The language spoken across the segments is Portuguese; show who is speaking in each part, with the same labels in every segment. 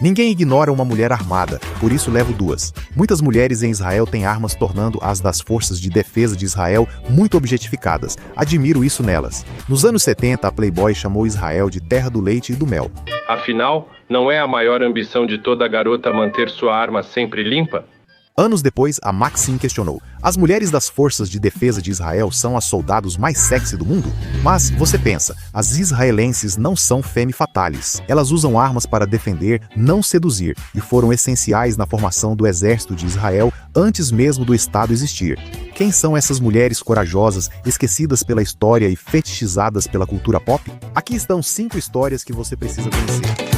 Speaker 1: Ninguém ignora uma mulher armada, por isso levo duas. Muitas mulheres em Israel têm armas, tornando as das forças de defesa de Israel muito objetificadas. Admiro isso nelas. Nos anos 70, a Playboy chamou Israel de terra do leite e do mel.
Speaker 2: Afinal, não é a maior ambição de toda garota manter sua arma sempre limpa?
Speaker 1: Anos depois, a Maxim questionou: as mulheres das forças de defesa de Israel são as soldados mais sexy do mundo? Mas, você pensa, as israelenses não são femme fatales. Elas usam armas para defender, não seduzir, e foram essenciais na formação do exército de Israel antes mesmo do Estado existir. Quem são essas mulheres corajosas, esquecidas pela história e fetichizadas pela cultura pop? Aqui estão 5 histórias que você precisa conhecer.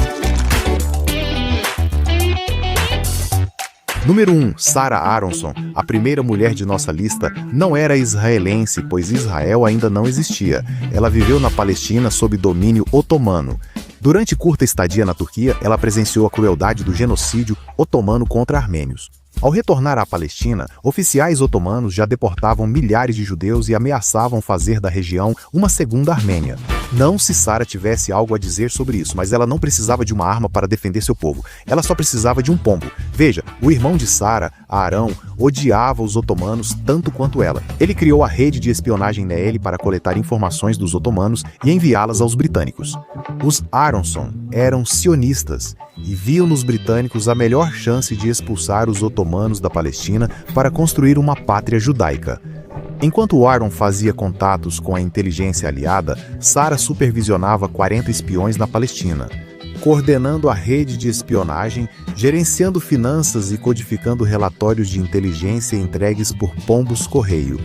Speaker 1: Número 1. Sarah Aronson, a primeira mulher de nossa lista, não era israelense, pois Israel ainda não existia. Ela viveu na Palestina sob domínio otomano. Durante curta estadia na Turquia, ela presenciou a crueldade do genocídio otomano contra armênios. Ao retornar à Palestina, oficiais otomanos já deportavam milhares de judeus e ameaçavam fazer da região uma segunda Armênia. Não se Sarah tivesse algo a dizer sobre isso, mas ela não precisava de uma arma para defender seu povo. Ela só precisava de um pombo. Veja, o irmão de Sarah, Arão, odiava os otomanos tanto quanto ela. Ele criou a rede de espionagem Neeli para coletar informações dos otomanos e enviá-las aos britânicos. Os Aronson eram sionistas e viam nos britânicos a melhor chance de expulsar os otomanos da Palestina para construir uma pátria judaica. Enquanto Aaron fazia contatos com a inteligência aliada, Sarah supervisionava 40 espiões na Palestina, coordenando a rede de espionagem, gerenciando finanças e codificando relatórios de inteligência entregues por pombos-correio.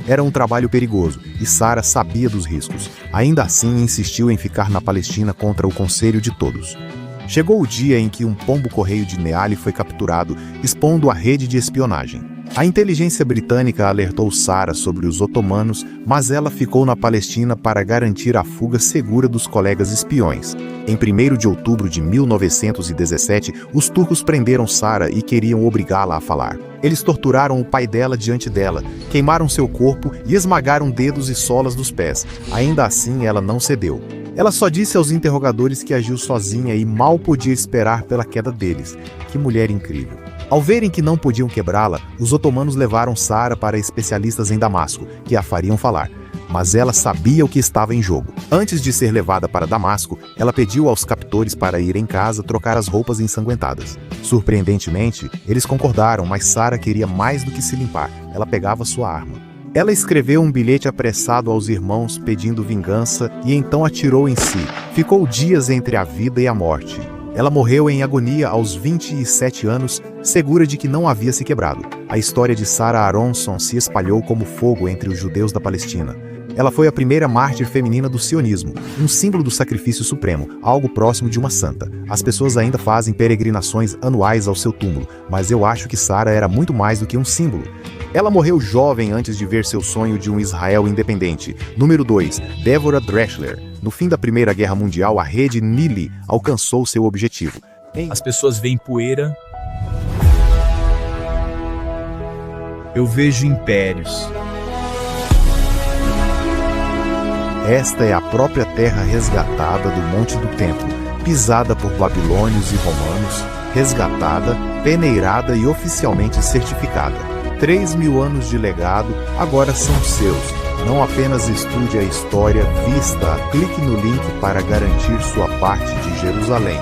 Speaker 1: Era um trabalho perigoso, e Sarah sabia dos riscos. Ainda assim, insistiu em ficar na Palestina contra o conselho de todos. Chegou o dia em que um pombo-correio de Neali foi capturado, expondo a rede de espionagem. A inteligência britânica alertou Sarah sobre os otomanos, mas ela ficou na Palestina para garantir a fuga segura dos colegas espiões. Em 1º de outubro de 1917, os turcos prenderam Sarah e queriam obrigá-la a falar. Eles torturaram o pai dela diante dela, queimaram seu corpo e esmagaram dedos e solas dos pés. Ainda assim, ela não cedeu. Ela só disse aos interrogadores que agiu sozinha e mal podia esperar pela queda deles. Que mulher incrível! Ao verem que não podiam quebrá-la, os otomanos levaram Sarah para especialistas em Damasco, que a fariam falar. Mas ela sabia o que estava em jogo. Antes de ser levada para Damasco, ela pediu aos captores para ir em casa trocar as roupas ensanguentadas. Surpreendentemente, eles concordaram, mas Sarah queria mais do que se limpar. Ela pegava sua arma. Ela escreveu um bilhete apressado aos irmãos pedindo vingança e então atirou em si. Ficou dias entre a vida e a morte. Ela morreu em agonia aos 27 anos, segura de que não havia se quebrado. A história de Sarah Aronson se espalhou como fogo entre os judeus da Palestina. Ela foi a primeira mártir feminina do sionismo, um símbolo do sacrifício supremo, algo próximo de uma santa. As pessoas ainda fazem peregrinações anuais ao seu túmulo, mas eu acho que Sarah era muito mais do que um símbolo. Ela morreu jovem antes de ver seu sonho de um Israel independente. Número 2. Deborah Drexler. No fim da Primeira Guerra Mundial, a rede Neeli alcançou seu objetivo.
Speaker 3: As pessoas veem poeira. Eu vejo impérios.
Speaker 1: Esta é a própria terra resgatada do Monte do Templo, pisada por babilônios e romanos, resgatada, peneirada e oficialmente certificada. 3.000 anos de legado agora são seus. Não apenas estude a história, vista, clique no link para garantir sua parte de Jerusalém.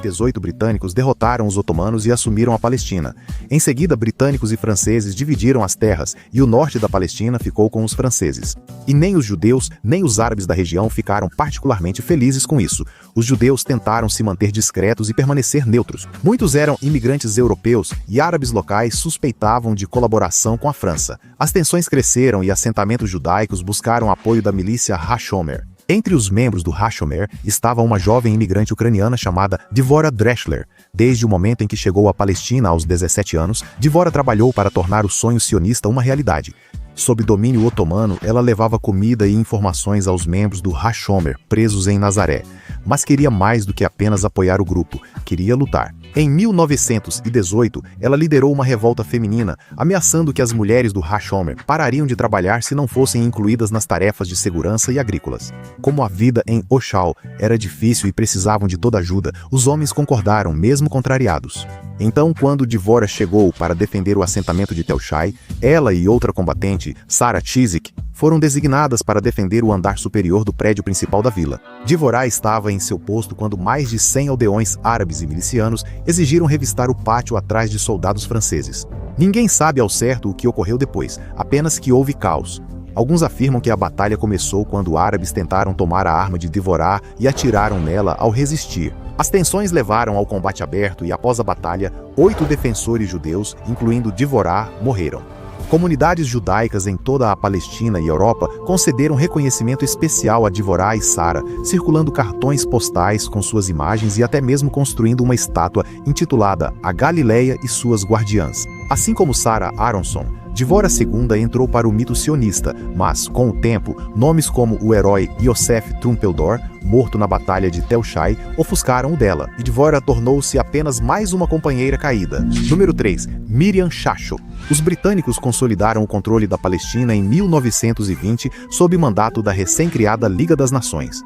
Speaker 1: 18 britânicos derrotaram os otomanos e assumiram a Palestina. Em seguida, britânicos e franceses dividiram as terras e o norte da Palestina ficou com os franceses. E nem os judeus, nem os árabes da região ficaram particularmente felizes com isso. Os judeus tentaram se manter discretos e permanecer neutros. Muitos eram imigrantes europeus e árabes locais suspeitavam de colaboração com a França. As tensões cresceram e assentamentos judaicos buscaram apoio da milícia Hashomer. Entre os membros do Hashomer estava uma jovem imigrante ucraniana chamada Deborah Drexler. Desde o momento em que chegou à Palestina aos 17 anos, Deborah trabalhou para tornar o sonho sionista uma realidade. Sob domínio otomano, ela levava comida e informações aos membros do Hashomer, presos em Nazaré. mas queria mais do que apenas apoiar o grupo, queria lutar. Em 1918, ela liderou uma revolta feminina, ameaçando que as mulheres do Hashomer parariam de trabalhar se não fossem incluídas nas tarefas de segurança e agrícolas. Como a vida em Oshal era difícil e precisavam de toda ajuda, os homens concordaram, mesmo contrariados. Então, quando Dvorah chegou para defender o assentamento de Tel Shai, ela e outra combatente, Sarah Chizik, foram designadas para defender o andar superior do prédio principal da vila. Dvorah estava em seu posto quando mais de 100 aldeões árabes e milicianos exigiram revistar o pátio atrás de soldados franceses. Ninguém sabe ao certo o que ocorreu depois, apenas que houve caos. Alguns afirmam que a batalha começou quando árabes tentaram tomar a arma de Dvorah e atiraram nela ao resistir. As tensões levaram ao combate aberto e, após a batalha, 8 defensores judeus, incluindo Dvorah, morreram. Comunidades judaicas em toda a Palestina e Europa concederam reconhecimento especial a Dvorah e Sarah, circulando cartões postais com suas imagens e até mesmo construindo uma estátua intitulada A Galileia e Suas Guardiãs. Assim como Sarah Aronson, Dvorah II entrou para o mito sionista, mas, com o tempo, nomes como o herói Yosef Trumpeldor, morto na Batalha de Tel Shai, ofuscaram o dela, e Dvorah tornou-se apenas mais uma companheira caída. Número 3. Miriam Shasho. Os britânicos consolidaram o controle da Palestina em 1920 sob mandato da recém-criada Liga das Nações.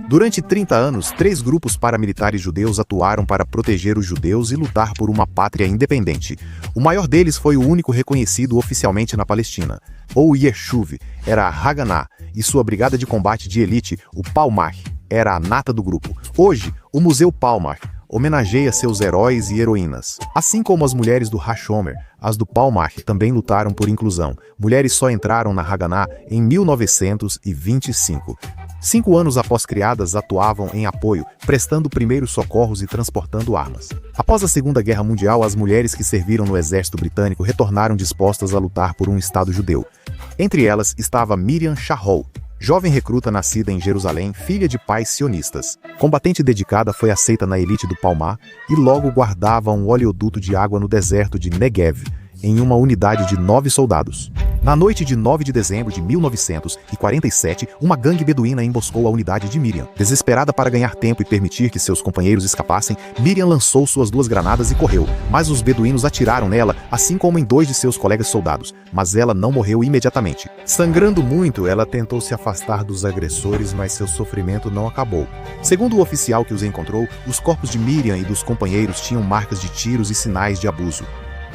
Speaker 1: Durante 30 anos, 3 grupos paramilitares judeus atuaram para proteger os judeus e lutar por uma pátria independente. O maior deles foi o único reconhecido oficialmente na Palestina. O Yeshuv era a Haganah e sua brigada de combate de elite, o Palmach, era a nata do grupo. Hoje, o Museu Palmach homenageia seus heróis e heroínas. Assim como as mulheres do Hashomer, as do Palmach também lutaram por inclusão. Mulheres só entraram na Haganah em 1925. 5 anos após criadas, atuavam em apoio, prestando primeiros socorros e transportando armas. Após a Segunda Guerra Mundial, as mulheres que serviram no exército britânico retornaram dispostas a lutar por um Estado judeu. Entre elas estava Miriam Shahol, jovem recruta nascida em Jerusalém, filha de pais sionistas. Combatente dedicada, foi aceita na elite do Palmach e logo guardava um oleoduto de água no deserto de Negev, em uma unidade de 9 soldados. Na noite de 9 de dezembro de 1947, uma gangue beduína emboscou a unidade de Miriam. Desesperada para ganhar tempo e permitir que seus companheiros escapassem, Miriam lançou suas 2 granadas e correu, mas os beduínos atiraram nela, assim como em 2 de seus colegas soldados, mas ela não morreu imediatamente. Sangrando muito, ela tentou se afastar dos agressores, mas seu sofrimento não acabou. Segundo o oficial que os encontrou, os corpos de Miriam e dos companheiros tinham marcas de tiros e sinais de abuso.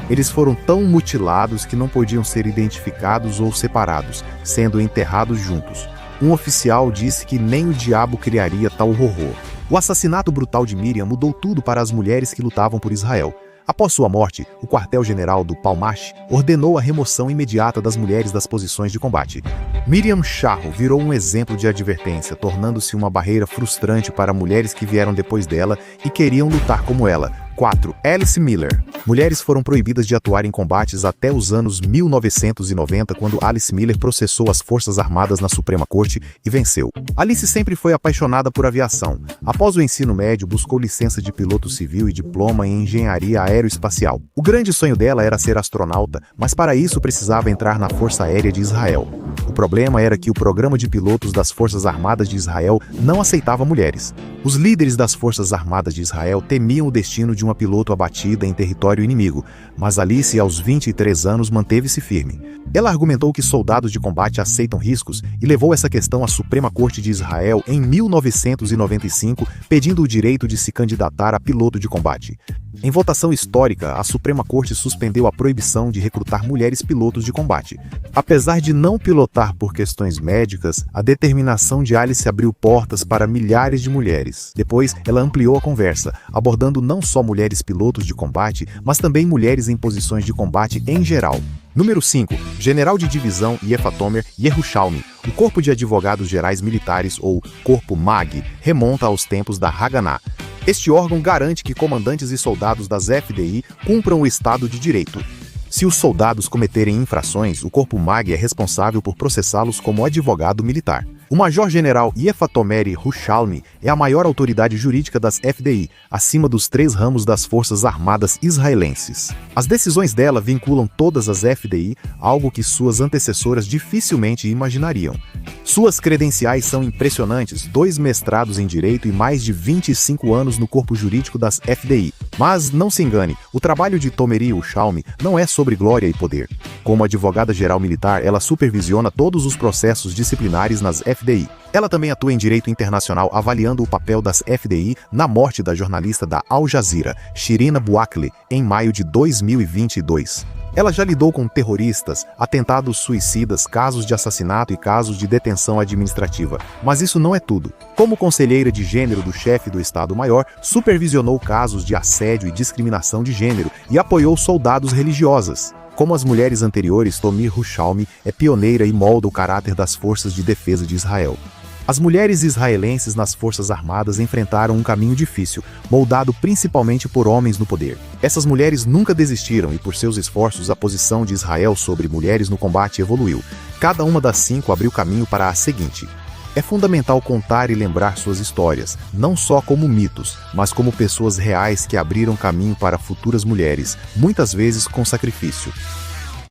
Speaker 1: Eles foram tão mutilados que não podiam ser identificados ou separados, sendo enterrados juntos. Um oficial disse que nem o diabo criaria tal horror. O assassinato brutal de Miriam mudou tudo para as mulheres que lutavam por Israel. Após sua morte, o quartel-general do Palmach ordenou a remoção imediata das mulheres das posições de combate. Miriam Shahol virou um exemplo de advertência, tornando-se uma barreira frustrante para mulheres que vieram depois dela e queriam lutar como ela. 4. Alice Miller. Mulheres foram proibidas de atuar em combates até os anos 1990, quando Alice Miller processou as Forças Armadas na Suprema Corte e venceu. Alice sempre foi apaixonada por aviação. Após o ensino médio, buscou licença de piloto civil e diploma em engenharia aeroespacial. O grande sonho dela era ser astronauta, mas para isso precisava entrar na Força Aérea de Israel. O problema era que o programa de pilotos das Forças Armadas de Israel não aceitava mulheres. Os líderes das Forças Armadas de Israel temiam o destino de uma piloto abatida em território inimigo, mas Alice, aos 23 anos, manteve-se firme. Ela argumentou que soldados de combate aceitam riscos e levou essa questão à Suprema Corte de Israel em 1995, pedindo o direito de se candidatar a piloto de combate. Em votação histórica, a Suprema Corte suspendeu a proibição de recrutar mulheres pilotos de combate. Apesar de não pilotar por questões médicas, a determinação de Alice abriu portas para milhares de mulheres. Depois, ela ampliou a conversa, abordando não só mulheres pilotos de combate, mas também mulheres em posições de combate em geral. Número 5. General de Divisão Yefatomer Yerushalmi. O Corpo de Advogados Gerais Militares, ou Corpo MAG, remonta aos tempos da Haganah. Este órgão garante que comandantes e soldados das FDI cumpram o Estado de Direito. Se os soldados cometerem infrações, o Corpo MAG é responsável por processá-los como advogado militar. O Major-General Yefatomeri Rushalmi é a maior autoridade jurídica das FDI, acima dos 3 ramos das Forças Armadas israelenses. As decisões dela vinculam todas as FDI, algo que suas antecessoras dificilmente imaginariam. Suas credenciais são impressionantes, 2 mestrados em Direito e mais de 25 anos no corpo jurídico das FDI. Mas não se engane, o trabalho de Tomeri Rushalmi não é sobre glória e poder. Como advogada-geral militar, ela supervisiona todos os processos disciplinares nas FDI. Ela também atua em direito internacional avaliando o papel das FDI na morte da jornalista da Al Jazeera, Shirin Abu Akleh, em maio de 2022. Ela já lidou com terroristas, atentados suicidas, casos de assassinato e casos de detenção administrativa. Mas isso não é tudo. Como conselheira de gênero do chefe do Estado-Maior, supervisionou casos de assédio e discriminação de gênero e apoiou soldados religiosas. Como as mulheres anteriores, Tomeri Rushalmi é pioneira e molda o caráter das forças de defesa de Israel. As mulheres israelenses nas Forças Armadas enfrentaram um caminho difícil, moldado principalmente por homens no poder. Essas mulheres nunca desistiram e, por seus esforços, a posição de Israel sobre mulheres no combate evoluiu. Cada uma das 5 abriu caminho para a seguinte. É fundamental contar e lembrar suas histórias, não só como mitos, mas como pessoas reais que abriram caminho para futuras mulheres, muitas vezes com sacrifício.